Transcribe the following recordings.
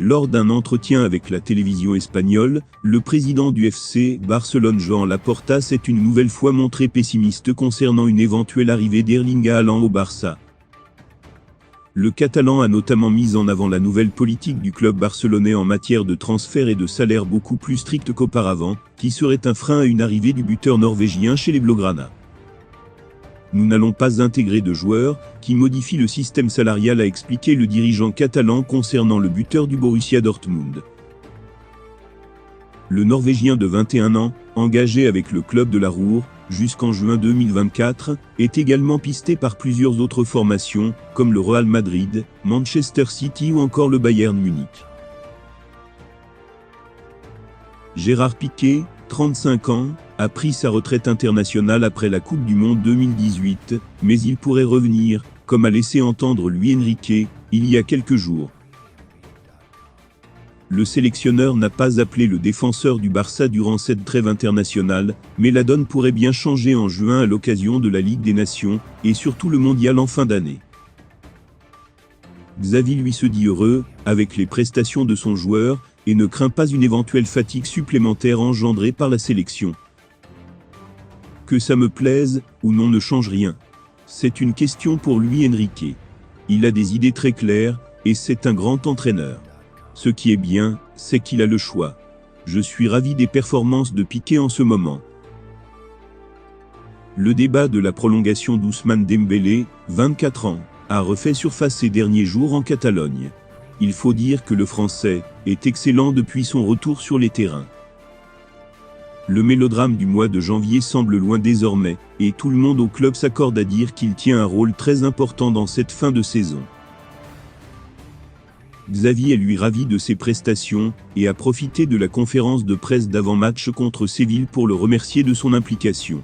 Lors d'un entretien avec la télévision espagnole, le président du FC Barcelone Joan Laporta s'est une nouvelle fois montré pessimiste concernant une éventuelle arrivée d'Erling Haaland au Barça. Le Catalan a notamment mis en avant la nouvelle politique du club barcelonais en matière de transfert et de salaire beaucoup plus stricte qu'auparavant, qui serait un frein à une arrivée du buteur norvégien chez les Blaugrana. Nous n'allons pas intégrer de joueurs qui modifient le système salarial, a expliqué le dirigeant catalan concernant le buteur du Borussia Dortmund. Le Norvégien de 21 ans, engagé avec le club de la Ruhr jusqu'en juin 2024, est également pisté par plusieurs autres formations, comme le Real Madrid, Manchester City ou encore le Bayern Munich. Gérard Piqué, 35 ans, a pris sa retraite internationale après la Coupe du Monde 2018, mais il pourrait revenir, comme a laissé entendre Luis Enrique, il y a quelques jours. Le sélectionneur n'a pas appelé le défenseur du Barça durant cette trêve internationale, mais la donne pourrait bien changer en juin à l'occasion de la Ligue des Nations, et surtout le Mondial en fin d'année. Xavi lui se dit heureux, avec les prestations de son joueur, et ne craint pas une éventuelle fatigue supplémentaire engendrée par la sélection. Que ça me plaise, ou non ne change rien. C'est une question pour Luis Enrique. Il a des idées très claires, et c'est un grand entraîneur. Ce qui est bien, c'est qu'il a le choix. Je suis ravi des performances de Piqué en ce moment. Le débat de la prolongation d'Ousmane Dembélé, 24 ans, a refait surface ces derniers jours en Catalogne. Il faut dire que le Français est excellent depuis son retour sur les terrains. Le mélodrame du mois de janvier semble loin désormais, et tout le monde au club s'accorde à dire qu'il tient un rôle très important dans cette fin de saison. Xavi est lui ravi de ses prestations, et a profité de la conférence de presse d'avant-match contre Séville pour le remercier de son implication.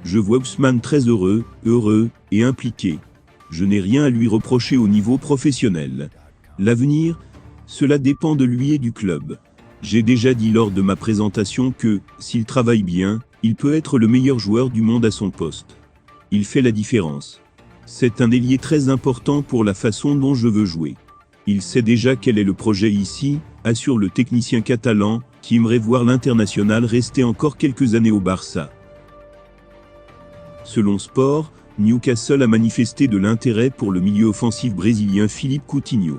Je vois Ousmane très heureux et impliqué. Je n'ai rien à lui reprocher au niveau professionnel. L'avenir, cela dépend de lui et du club. J'ai déjà dit lors de ma présentation que, s'il travaille bien, il peut être le meilleur joueur du monde à son poste. Il fait la différence. C'est un ailier très important pour la façon dont je veux jouer. Il sait déjà quel est le projet ici, assure le technicien catalan, qui aimerait voir l'international rester encore quelques années au Barça. Selon Sport, Newcastle a manifesté de l'intérêt pour le milieu offensif brésilien Philippe Coutinho.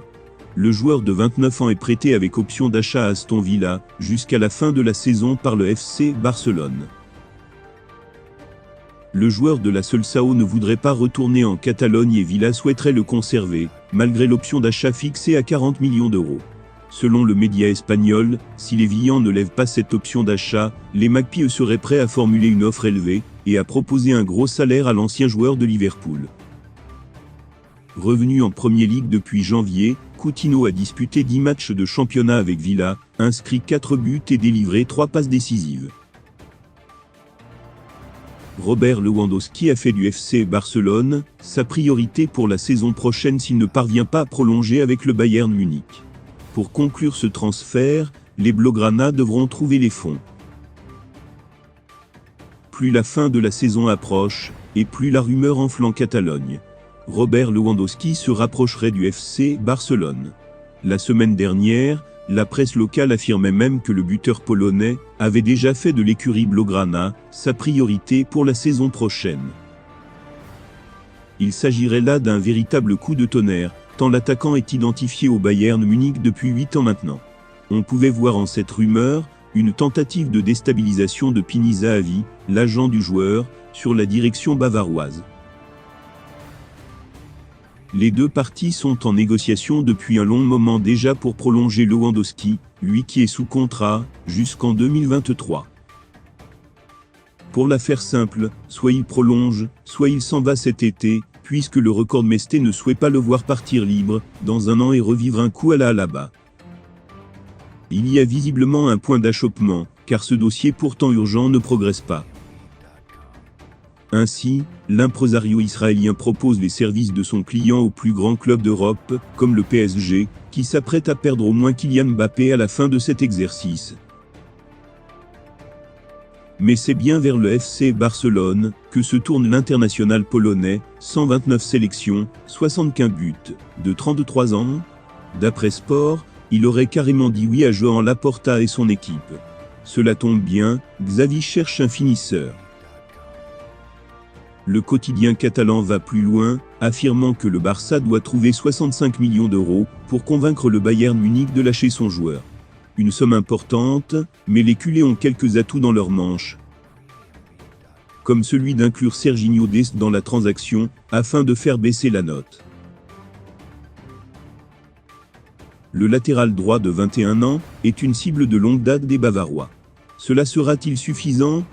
Le joueur de 29 ans est prêté avec option d'achat à Aston Villa, jusqu'à la fin de la saison par le FC Barcelone. Le joueur de la Selsao ne voudrait pas retourner en Catalogne et Villa souhaiterait le conserver, malgré l'option d'achat fixée à 40 millions d'euros. Selon le média espagnol, si les Villans ne lèvent pas cette option d'achat, les Magpies seraient prêts à formuler une offre élevée, et à proposer un gros salaire à l'ancien joueur de Liverpool. Revenu en Premier League depuis janvier, Coutinho a disputé 10 matchs de championnat avec Villa, inscrit 4 buts et délivré 3 passes décisives. Robert Lewandowski a fait du FC Barcelone sa priorité pour la saison prochaine s'il ne parvient pas à prolonger avec le Bayern Munich. Pour conclure ce transfert, les Blaugrana devront trouver les fonds. Plus la fin de la saison approche, et plus la rumeur enfle en Catalogne. Robert Lewandowski se rapprocherait du FC Barcelone. La semaine dernière, la presse locale affirmait même que le buteur polonais avait déjà fait de l'écurie Blaugrana sa priorité pour la saison prochaine. Il s'agirait là d'un véritable coup de tonnerre, tant l'attaquant est identifié au Bayern Munich depuis 8 ans maintenant. On pouvait voir en cette rumeur une tentative de déstabilisation de Pini Zahavi, l'agent du joueur, sur la direction bavaroise. Les deux parties sont en négociation depuis un long moment déjà pour prolonger Lewandowski, lui qui est sous contrat, jusqu'en 2023. Pour la faire simple, soit il prolonge, soit il s'en va cet été, puisque le record Mesté ne souhaite pas le voir partir libre, dans un an et revivre un coup à la Alaba. Il y a visiblement un point d'achoppement, car ce dossier pourtant urgent ne progresse pas. Ainsi, l'impresario israélien propose les services de son client au plus grand club d'Europe, comme le PSG, qui s'apprête à perdre au moins Kylian Mbappé à la fin de cet exercice. Mais c'est bien vers le FC Barcelone que se tourne l'international polonais, 129 sélections, 75 buts, de 33 ans. D'après Sport, il aurait carrément dit oui à Joan Laporta et son équipe. Cela tombe bien, Xavi cherche un finisseur. Le quotidien catalan va plus loin, affirmant que le Barça doit trouver 65 millions d'euros pour convaincre le Bayern Munich de lâcher son joueur. Une somme importante, mais les culés ont quelques atouts dans leur manche, comme celui d'inclure Serginho Dest dans la transaction, afin de faire baisser la note. Le latéral droit de 21 ans est une cible de longue date des Bavarois. Cela sera-t-il suffisant